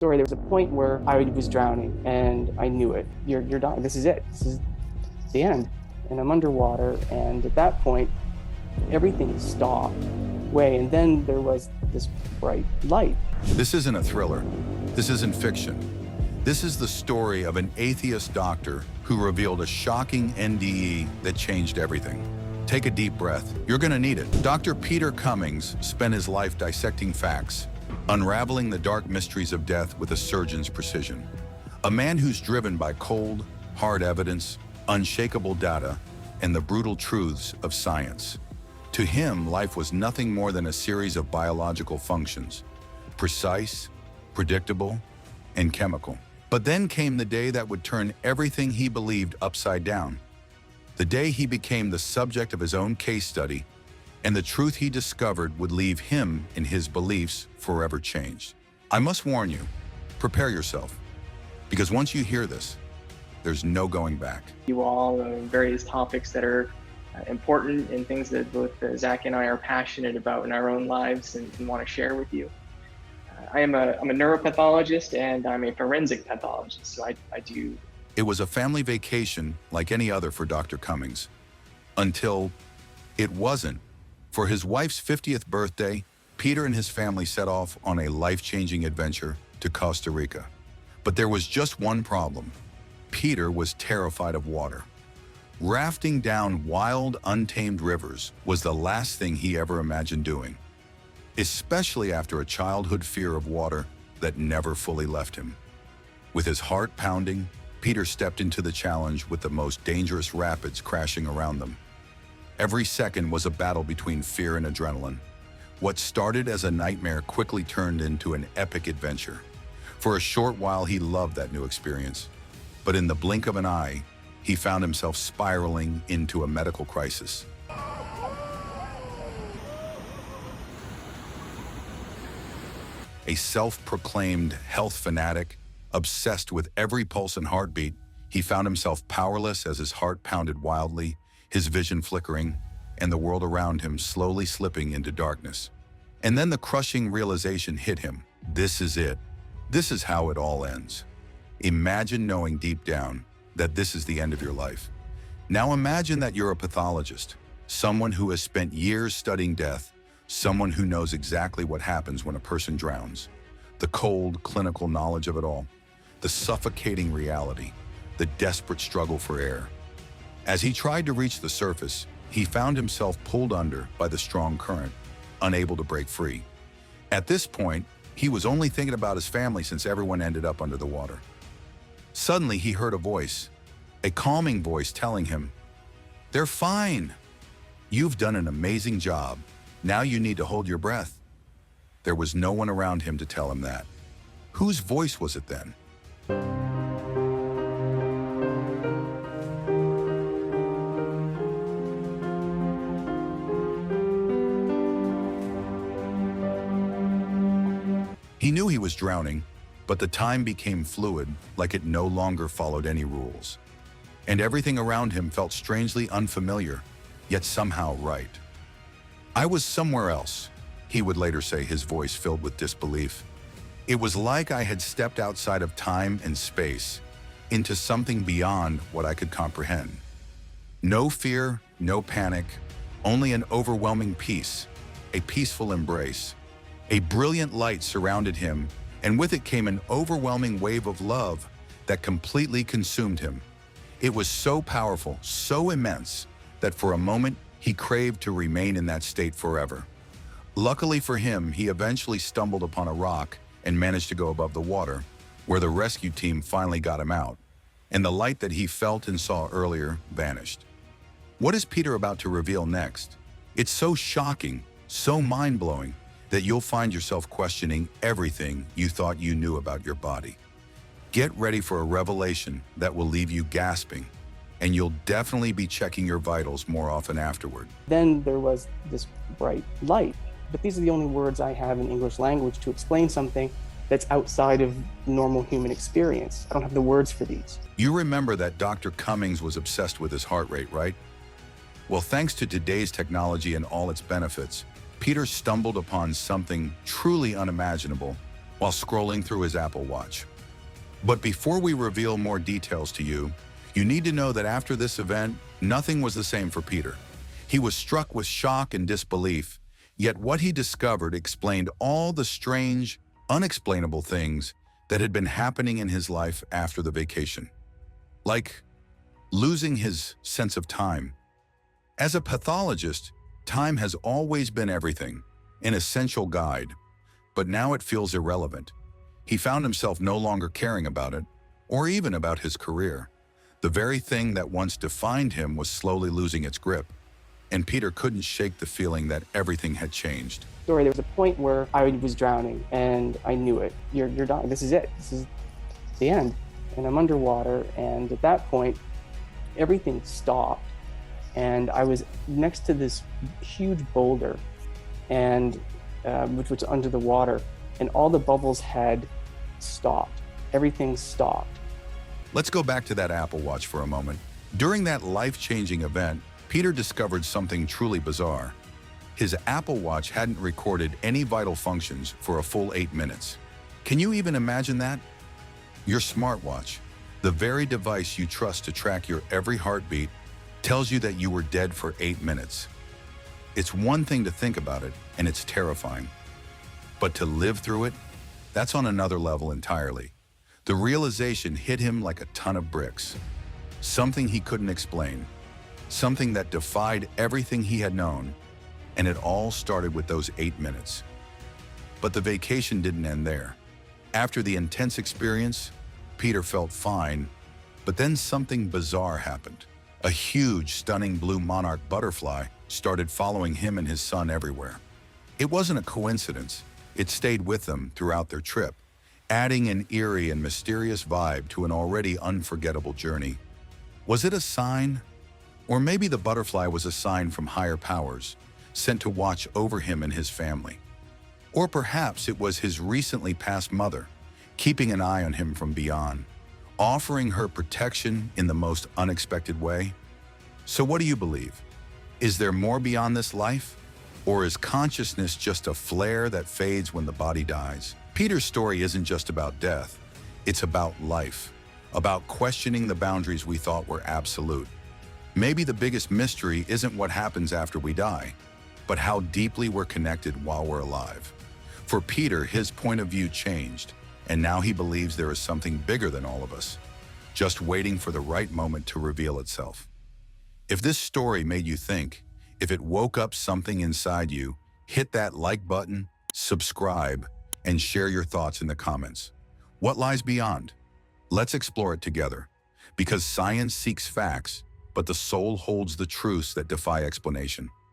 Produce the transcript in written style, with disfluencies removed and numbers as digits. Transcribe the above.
story, there was a point where I was drowning and I knew it. You're dying. This is it. This is the end. And I'm underwater. And at that point, everything stopped way. And then there was this bright light. This isn't a thriller. This isn't fiction. This is the story of an atheist doctor who revealed a shocking NDE that changed everything. Take a deep breath. You're going to need it. Dr. Peter Cummings spent his life dissecting facts, unraveling the dark mysteries of death with a surgeon's precision. A man who's driven by cold, hard evidence, unshakable data, and the brutal truths of science. To him, life was nothing more than a series of biological functions, precise, predictable, and chemical. But then came the day that would turn everything he believed upside down. The day he became the subject of his own case study, and the truth he discovered would leave him and his beliefs forever changed. I must warn you, prepare yourself, because once you hear this, there's no going back. You all various topics that are important and things that both Zach and I are passionate about in our own lives and want to share with you. I'm a neuropathologist and I'm a forensic pathologist, so I do. It was a family vacation like any other for Dr. Cummings, until it wasn't. For his wife's 50th birthday, Peter and his family set off on a life-changing adventure to Costa Rica. But there was just one problem. Peter was terrified of water. Rafting down wild, untamed rivers was the last thing he ever imagined doing, especially after a childhood fear of water that never fully left him. With his heart pounding, Peter stepped into the challenge with the most dangerous rapids crashing around them. Every second was a battle between fear and adrenaline. What started as a nightmare quickly turned into an epic adventure. For a short while, he loved that new experience. But in the blink of an eye, he found himself spiraling into a medical crisis. A self-proclaimed health fanatic, obsessed with every pulse and heartbeat, he found himself powerless as his heart pounded wildly, his vision flickering, and the world around him slowly slipping into darkness. And then the crushing realization hit him. This is it. This is how it all ends. Imagine knowing deep down that this is the end of your life. Now imagine that you're a pathologist, someone who has spent years studying death, someone who knows exactly what happens when a person drowns. The cold, clinical knowledge of it all, the suffocating reality, the desperate struggle for air. As he tried to reach the surface, he found himself pulled under by the strong current, unable to break free. At this point, he was only thinking about his family since everyone ended up under the water. Suddenly, he heard a voice, a calming voice telling him, "They're fine. You've done an amazing job. Now you need to hold your breath." There was no one around him to tell him that. Whose voice was it then? He knew he was drowning, but the time became fluid, like it no longer followed any rules. And everything around him felt strangely unfamiliar, yet somehow right. "I was somewhere else," he would later say, his voice filled with disbelief. "It was like I had stepped outside of time and space, into something beyond what I could comprehend. No fear, no panic, only an overwhelming peace, a peaceful embrace. A brilliant light surrounded him, and with it came an overwhelming wave of love that completely consumed him. It was so powerful, so immense, that for a moment he craved to remain in that state forever. Luckily for him, he eventually stumbled upon a rock and managed to go above the water, where the rescue team finally got him out, and the light that he felt and saw earlier vanished." What is Peter about to reveal next? It's so shocking, so mind-blowing, that you'll find yourself questioning everything you thought you knew about your body. Get ready for a revelation that will leave you gasping, and you'll definitely be checking your vitals more often afterward. Then there was this bright light. But these are the only words I have in English language to explain something that's outside of normal human experience. I don't have the words for these. You remember that Dr. Cummings was obsessed with his heart rate, right? Well, thanks to today's technology and all its benefits, Peter stumbled upon something truly unimaginable, while scrolling through his Apple Watch. But before we reveal more details to you, you need to know that after this event, nothing was the same for Peter. He was struck with shock and disbelief, yet what he discovered explained all the strange, unexplainable things that had been happening in his life after the vacation. Like losing his sense of time. As a pathologist, time has always been everything, an essential guide, but now it feels irrelevant. He found himself no longer caring about it, or even about his career. The very thing that once defined him was slowly losing its grip, and Peter couldn't shake the feeling that everything had changed. There was a point where I was drowning, and I knew it. You're dying. This is it. This is the end. And I'm underwater, and at that point, everything stopped. And I was next to this huge boulder, and which was under the water, and all the bubbles had stopped. Everything stopped. Let's go back to that Apple Watch for a moment. During that life-changing event, Peter discovered something truly bizarre. His Apple Watch hadn't recorded any vital functions for a full 8 minutes. Can you even imagine that? Your smartwatch, the very device you trust to track your every heartbeat, tells you that you were dead for 8 minutes. It's one thing to think about it, and it's terrifying. But to live through it, that's on another level entirely. The realization hit him like a ton of bricks. Something he couldn't explain. Something that defied everything he had known. And it all started with those 8 minutes. But the vacation didn't end there. After the intense experience, Peter felt fine, but then something bizarre happened. A huge, stunning blue monarch butterfly started following him and his son everywhere. It wasn't a coincidence. It stayed with them throughout their trip, adding an eerie and mysterious vibe to an already unforgettable journey. Was it a sign? Or maybe the butterfly was a sign from higher powers, sent to watch over him and his family. Or perhaps it was his recently passed mother, keeping an eye on him from beyond, offering her protection in the most unexpected way. So what do you believe? Is there more beyond this life? Or is consciousness just a flare that fades when the body dies? Peter's story isn't just about death. It's about life, about questioning the boundaries we thought were absolute. Maybe the biggest mystery isn't what happens after we die, but how deeply we're connected while we're alive. For Peter, his point of view changed, and now he believes there is something bigger than all of us, just waiting for the right moment to reveal itself. If this story made you think, if it woke up something inside you, hit that like button, subscribe, and share your thoughts in the comments. What lies beyond? Let's explore it together, because science seeks facts, but the soul holds the truths that defy explanation.